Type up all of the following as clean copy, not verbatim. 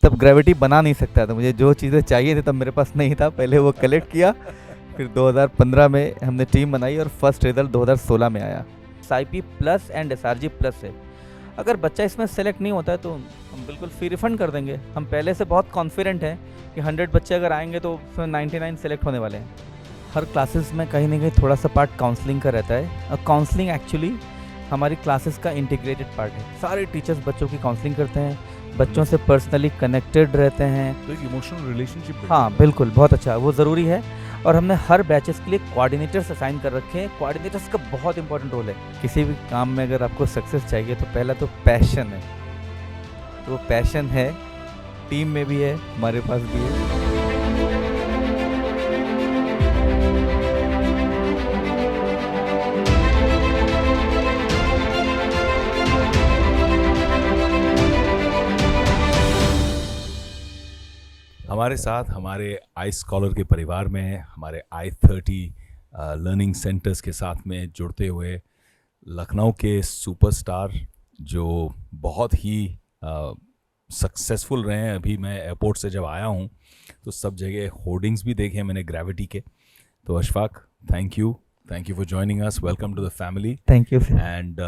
तब ग्रेविटी बना नहीं सकता था, मुझे जो चीज़ें चाहिए थी तब मेरे पास नहीं था। पहले वो कलेक्ट किया, फिर 2015 में हमने टीम बनाई और फर्स्ट रिजल्ट 2016 में आया। SIP plus and SRG plus है। अगर बच्चा इसमें सेलेक्ट नहीं होता है तो हम बिल्कुल फ्री रिफंड कर देंगे। हम पहले से बहुत कॉन्फिडेंट हैं कि 100 बच्चे अगर आएंगे तो उसमें 99 सेलेक्ट होने वाले हैं। हर क्लासेस में कहीं ना कहीं थोड़ा सा पार्ट काउंसलिंग का रहता है, और काउंसलिंग एक्चुअली हमारी क्लासेस का इंटीग्रेटेड पार्ट है। सारे टीचर्स बच्चों की काउंसलिंग करते हैं, बच्चों से पर्सनली कनेक्टेड रहते हैं। तो एक इमोशनल रिलेशनशिप। हाँ बिल्कुल, बहुत अच्छा, वो ज़रूरी है। और हमने हर बैचेस के लिए कोऑर्डिनेटर्स असाइन कर रखे हैं। कोऑर्डिनेटर्स का बहुत इंपॉर्टेंट रोल है। किसी भी काम में अगर आपको सक्सेस चाहिए तो पहला तो पैशन है, तो वो पैशन है, टीम में भी है, हमारे पास भी है। हमारे साथ हमारे आई स्कॉलर के परिवार में हमारे I30 लर्निंग सेंटर्स के साथ में जुड़ते हुए लखनऊ के सुपरस्टार जो बहुत ही सक्सेसफुल रहे हैं। अभी मैं एयरपोर्ट से जब आया हूं तो सब जगह होर्डिंग्स भी देखे मैंने ग्रेविटी के। तो Ashfaq, thank you for joining us, welcome to the family. Thank you. And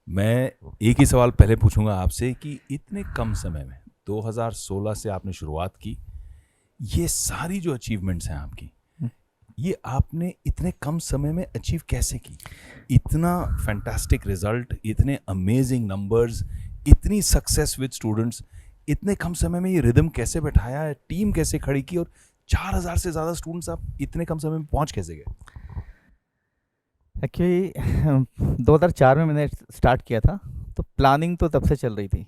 मैं एक ही सवाल पहले पूछूंगा आपसे कि इतने कम समय में 2016 से आपने शुरुआत की, ये सारी जो अचीवमेंट्स हैं आपकी, ये आपने इतने कम समय में अचीव कैसे की? इतना फैंटास्टिक रिजल्ट, इतने अमेजिंग नंबर्स, इतनी सक्सेस विद स्टूडेंट्स, इतने कम समय में ये रिदम कैसे बैठाया है, टीम कैसे खड़ी की, और 4000 से ज़्यादा स्टूडेंट्स आप इतने कम समय में पहुंच कैसे गए? एक्चुअली 2004 में मैंने स्टार्ट किया था, तो प्लानिंग तो तब से चल रही थी।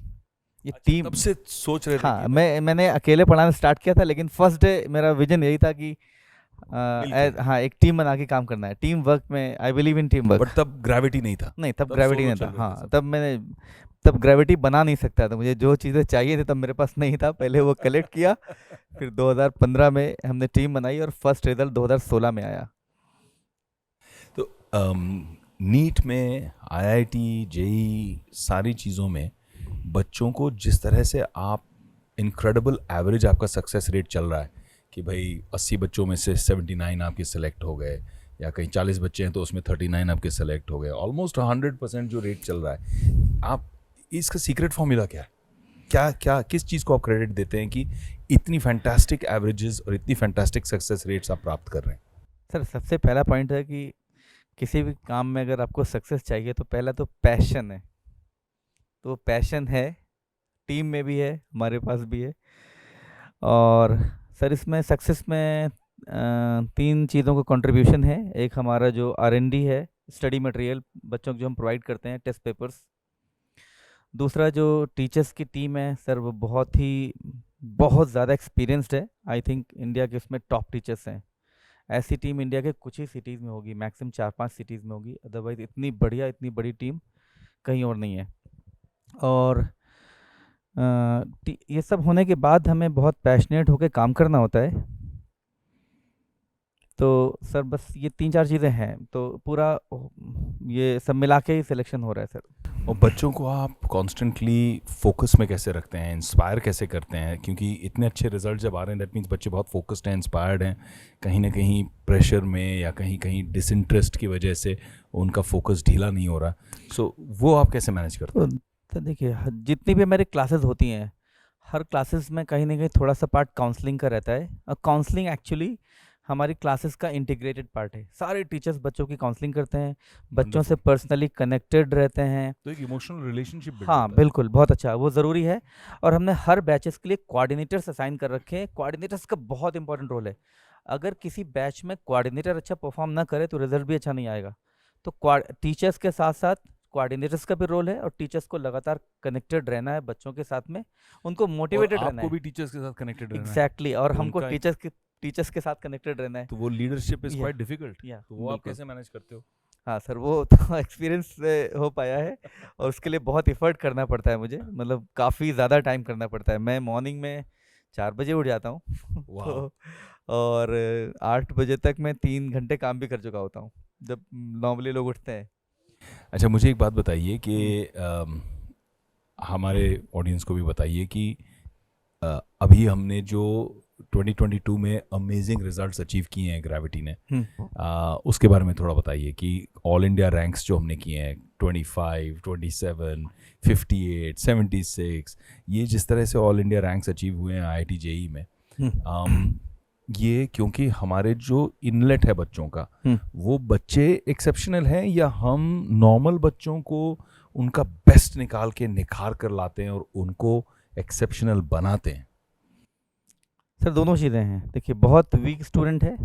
ये टीम तब से सोच रहे थे हाँ, कि मैंने अकेले पढ़ाना स्टार्ट किया था, लेकिन फर्स्ट डे मेरा विजन यही था कि हाँ, एक टीम बना के काम करना है। टीम वर्क में I believe in team work. But तब ग्रेविटी नहीं था। नहीं, तब तब ग्रेविटी solo नहीं चल था। रहे थे हाँ, सब। तब ग्रेविटी बना नहीं सकता था, मुझे जो चीज़ें चाहिए थी तब मेरे पास नहीं था। पहले वो कलेक्ट किया, फिर 2015 में हमने टीम बनाई और फर्स्ट रिजल्ट 2016 में आया। तो नीट में, IIT, JEE सारी चीज़ों में बच्चों को जिस तरह से आप इनक्रेडिबल एवरेज आपका सक्सेस रेट चल रहा है कि भाई 80 बच्चों में से 79 आपके सेलेक्ट हो गए, या कहीं 40 बच्चे हैं तो उसमें 39 आपके सेलेक्ट हो गए, ऑलमोस्ट 100% जो रेट चल रहा है, आप इसका सीक्रेट फॉर्मूला क्या है? क्या किस चीज़ को आप क्रेडिट देते हैं कि इतनी फैंटास्टिक एवरेजेस और इतनी फैंटास्टिक सक्सेस रेट्स आप प्राप्त कर रहे हैं? सर, सबसे पहला पॉइंट है कि किसी भी काम में अगर आपको सक्सेस चाहिए तो पहला तो पैशन है, तो वो पैशन है, टीम में भी है, हमारे पास भी है। और सर, इसमें सक्सेस में तीन चीज़ों का कंट्रीब्यूशन है। एक हमारा जो R&D है, स्टडी मटेरियल बच्चों को जो हम प्रोवाइड करते हैं, टेस्ट पेपर्स। दूसरा जो टीचर्स की टीम है सर, वो बहुत ज़्यादा एक्सपीरियंस्ड है। आई थिंक इंडिया के उसमें टॉप टीचर्स हैं। ऐसी टीम इंडिया के कुछ ही सिटीज़ में होगी, मैक्सिमम 4-5 सिटीज़ में होगी। अदरवाइज़ इतनी बढ़िया, इतनी बड़ी टीम कहीं और नहीं है। और ये सब होने के बाद हमें बहुत पैशनेट होकर काम करना होता है। तो सर बस ये 3-4 चीज़ें हैं, तो पूरा ये सब मिला के ही सिलेक्शन हो रहा है सर। और बच्चों को आप कॉन्स्टेंटली फोकस में कैसे रखते हैं, इंस्पायर कैसे करते हैं? क्योंकि इतने अच्छे रिजल्ट जब आ रहे हैं, दैट मीन्स बच्चे बहुत फोकस्ड हैं, इंस्पायर्ड हैं। कहीं ना कहीं प्रेशर में या कहीं कहीं डिसइंटरेस्ट की वजह से उनका फोकस ढीला नहीं हो रहा। सो वो आप कैसे मैनेज करते हैं? तो देखिए, जितनी भी हमारी क्लासेस होती हैं, हर क्लासेस में कहीं ना कहीं थोड़ा सा पार्ट काउंसलिंग का रहता है। और काउंसलिंग एक्चुअली हमारी क्लासेस का इंटीग्रेटेड पार्ट है। सारे टीचर्स बच्चों की काउंसलिंग करते हैं, बच्चों से पर्सनली कनेक्टेड रहते हैं। तो एक इमोशनल रिलेशनशिप। हाँ बिल्कुल, बहुत अच्छा, वो ज़रूरी है। और हमने हर बैचेस के लिए कोऑर्डिनेटर्स असाइन कर रखे हैं। कोऑर्डिनेटर्स का बहुत इंपॉर्टेंट रोल है। अगर किसी बैच में कोऑर्डिनेटर अच्छा परफॉर्म ना करे तो रिजल्ट भी अच्छा नहीं आएगा। तो टीचर्स के साथ साथ कोऑर्डिनेटर्स का भी रोल है, और टीचर्स को लगातार कनेक्टेड रहना है बच्चों के साथ में, उनको मोटिवेटेड रहना है। आपको भी टीचर्स के साथ कनेक्टेड रहना है। एग्जैक्टली, और तो हमको उनका टीचर्स के साथ कनेक्टेड रहना है। तो वो लीडरशिप इज या क्वाइट डिफिकल्ट। या तो वो आप बिल्कुल। कैसे मैनेज करते हो? हाँ सर, वो तो एक्सपीरियंस से हो पाया है, और उसके लिए बहुत एफर्ट करना पड़ता है मुझे। मतलब काफ़ी ज़्यादा टाइम करना पड़ता है। मैं मॉर्निंग में 4 बजे उठ जाता हूँ वाह। तो और 8 बजे तक मैं 3 घंटे काम भी कर चुका होता हूँ, जब नॉर्मली लोग उठते हैं। अच्छा, मुझे एक बात बताइए कि हमारे ऑडियंस को भी बताइए कि अभी हमने जो 2022 में अमेजिंग रिजल्ट्स अचीव किए हैं ग्रेविटी ने, उसके बारे में थोड़ा बताइए कि ऑल इंडिया रैंक्स जो हमने किए हैं 25, 27, 58, 76, ये जिस तरह से ऑल इंडिया रैंक्स अचीव हुए हैं IIT JEE में, ये क्योंकि हमारे जो इनलेट है बच्चों का, वो बच्चे एक्सेप्शनल हैं या हम नॉर्मल बच्चों को उनका बेस्ट निकाल के निखार कर लाते हैं और उनको एक्सेप्शनल बनाते हैं? सर दोनों चीज़ें हैं। देखिए, बहुत वीक स्टूडेंट है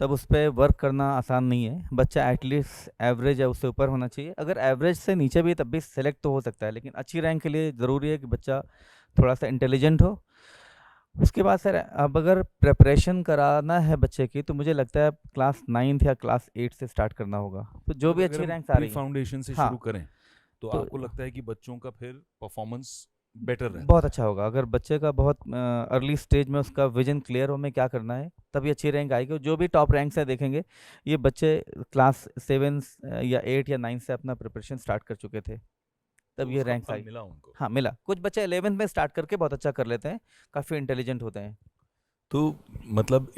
तब उस पर वर्क करना आसान नहीं है। बच्चा एटलीस्ट एवरेज है, उससे ऊपर होना चाहिए। अगर एवरेज से नीचे भी तब भी सेलेक्ट तो हो सकता है, लेकिन अच्छी रैंक के लिए ज़रूरी है कि बच्चा थोड़ा सा इंटेलिजेंट हो। उसके बाद सर, अब अगर प्रिपरेशन कराना है बच्चे की, तो मुझे लगता है क्लास 9th या क्लास 8 से स्टार्ट करना होगा। तो जो भी अच्छी रैंक्स आ रही हैं, फाउंडेशन से हाँ, शुरू करें तो तो आपको लगता है कि बच्चों का फिर परफॉर्मेंस बेटर रहता बहुत है? अच्छा होगा। अगर बच्चे का बहुत अर्ली स्टेज में उसका विजन क्लियर हो हमें क्या करना है, तभी अच्छी रैंक आएगी। और जो भी टॉप रैंक्स है देखेंगे, ये बच्चे क्लास 7 या 8 या 9 से अपना प्रिपरेशन स्टार्ट कर चुके थे, तब तो ये उसका रैंक्स फल आई। मिला उनको? हाँ, मिला। कुछ बच्चे 11th में स्टार्ट करके बहुत अच्छा कर लेते हैं, काफ़ी इंटेलिजेंट होते हैं। तो मतलब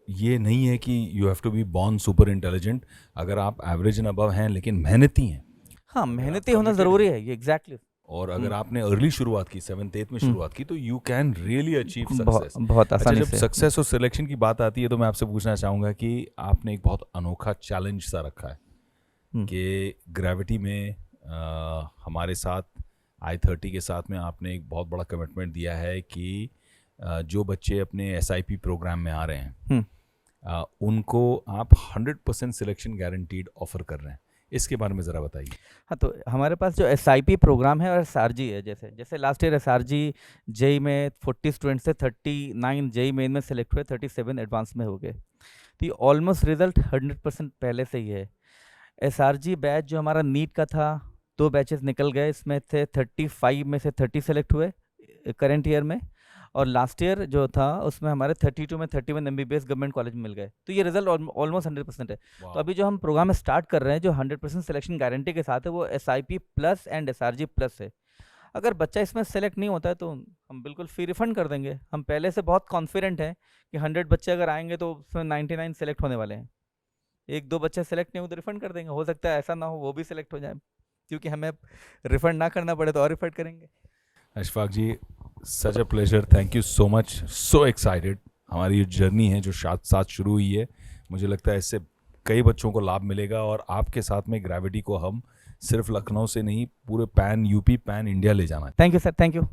ये नहीं है कि you have to be born super intelligent. अगर आप एवरेज एंड अबव हैं लेकिन मेहनती हैं, हाँ, अगर आप मेहनती होना कमिटेड ज़रूरी हैं, है, ये एग्जैक्टली। और अगर आपने अर्ली शुरुआत की, 7th 8th में शुरुआत की, तो यू कैन रियली अचीव बहुत सक्सेस। बहुत अच्छा, आसानी जब से। सक्सेस और सिलेक्शन की बात आती है तो मैं आपसे पूछना चाहूँगा कि आपने एक बहुत अनोखा चैलेंज सा रखा है हम्म, कि ग्रेविटी में हमारे साथ I30 के साथ में आपने एक बहुत बड़ा कमिटमेंट दिया है कि जो बच्चे अपने SIP प्रोग्राम में आ रहे हैं, हम्म। उनको आप 100% सिलेक्शन गारंटीड ऑफर कर रहे हैं। इसके बारे में ज़रा बताइए। हाँ, तो हमारे पास जो SIP प्रोग्राम है और SRG है, जैसे जैसे लास्ट ईयर SRG जेई में 40 स्टूडेंट्स से 39 जेई मेन में सेलेक्ट हुए, 37 एडवांस में हो गए। तो ये ऑलमोस्ट रिजल्ट 100% पहले से ही है। SRG बैच जो हमारा नीट का था, 2 बैचेस निकल गए, इसमें थे 35 में से 30 सेलेक्ट हुए करंट ईयर में। और लास्ट ईयर जो था उसमें हमारे 32 में 31 MBBS गवर्नमेंट कॉलेज में मिल गए। तो ये रिजल्ट ऑलमोस्ट 100% है। तो अभी जो हम प्रोग्राम में स्टार्ट कर रहे हैं, जो 100% सिलेक्शन गारंटी के साथ है, वो SIP plus and SRG plus है। अगर बच्चा इसमें सेलेक्ट नहीं होता है तो हम बिल्कुल फ्री रिफंड कर देंगे। हम पहले से बहुत कॉन्फिडेंट हैं कि 100 बच्चे अगर आएंगे तो उसमें 99 सेलेक्ट होने वाले हैं। 1-2 बच्चे सेलेक्ट नहीं हो तो रिफंड कर देंगे। हो सकता है ऐसा ना हो वो भी सेलेक्ट हो जाए, क्योंकि हमें रिफंड ना करना पड़े तो और रिफंड करेंगे। Ashfaq ji, such a pleasure, thank you so much, so excited. हमारी ये जर्नी है जो साथ साथ शुरू हुई है, मुझे लगता है इससे कई बच्चों को लाभ मिलेगा, और आपके साथ में ग्रेविटी को हम सिर्फ लखनऊ से नहीं, पूरे पैन यूपी, पैन इंडिया ले जाना है। Thank you sir, thank you.